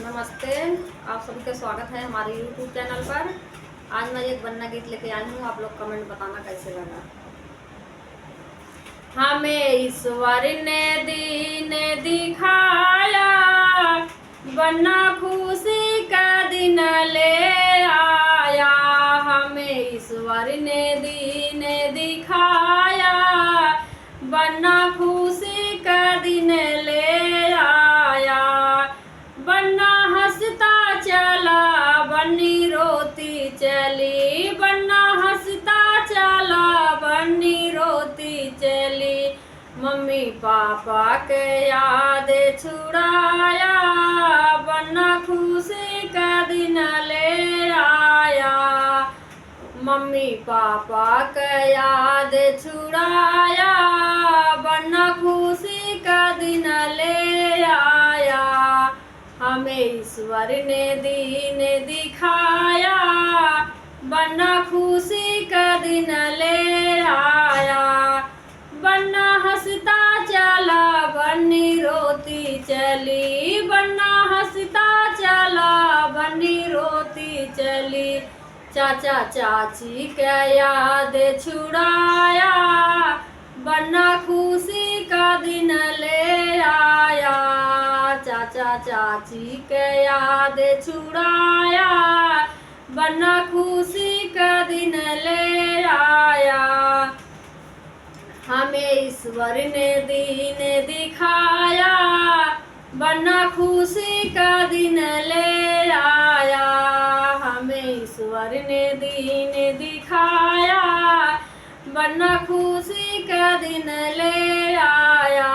नमस्ते। आप सभी का स्वागत है हमारे YouTube चैनल पर। आज मैं एक वन्ना गीत लेके आई हूँ, आप लोग कमेंट बताना कैसे लगा। हमें ईश्वर ने दीन दिखाया, वन्ना खुशी का दिन ले आया। हमें ईश्वर ने दीन दिखाया, वन्ना खुशी का दिन ले आया। वन्ना हंसता चला, बन्नी रोती चली। वन्ना हंसता चला, बन्नी रोती चली। मम्मी पापा के याद छुड़ाया, वन्ना खुशी का दिन ले आया। मम्मी पापा के याद छुड़ाया, वन्ना खुशी का दिन ले आया। हमें ईश्वर ने दीन दिखाया, वन्ना खुशी का दिन ले आया। वन्ना हंसता चला, बन्नी रोती चली। वन्ना हंसता चला, बन्नी रोती चली। चाचा चाची के याद छुड़ाया, वन्ना खुशी का दिन ले आया। चाचा चाची के याद छुड़ाया, वन्ना खुशी का दिन ले आया। हमें ईश्वर ने दीन दिखाया, वन्ना खुशी का दिन ले आया। हमें ईश्वर ने दीन दिखाया, वन्ना खुशी का दिन ले आया।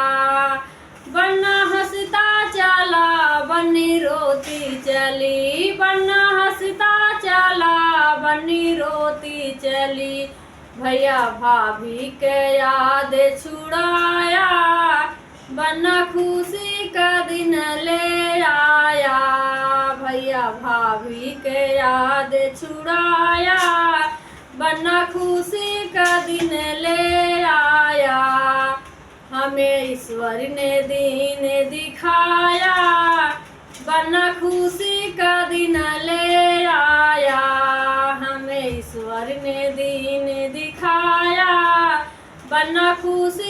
वन्ना हंसता चला, बन्नी रोती चली। वन्ना हंसता चला, बन्नी रोती चली। भैया भाभी के याद छुड़ाया, वन्ना खुशी का दिन ले आया। भैया भाभी के याद छुड़ाया, वन्ना खुशी का दिन ले आया। हमें ईश्वर ने दीन दिखाया, वन्ना खुशी का दिन ले आया। हमें ईश्वर ने दीन दिखाया, वन्ना खुशी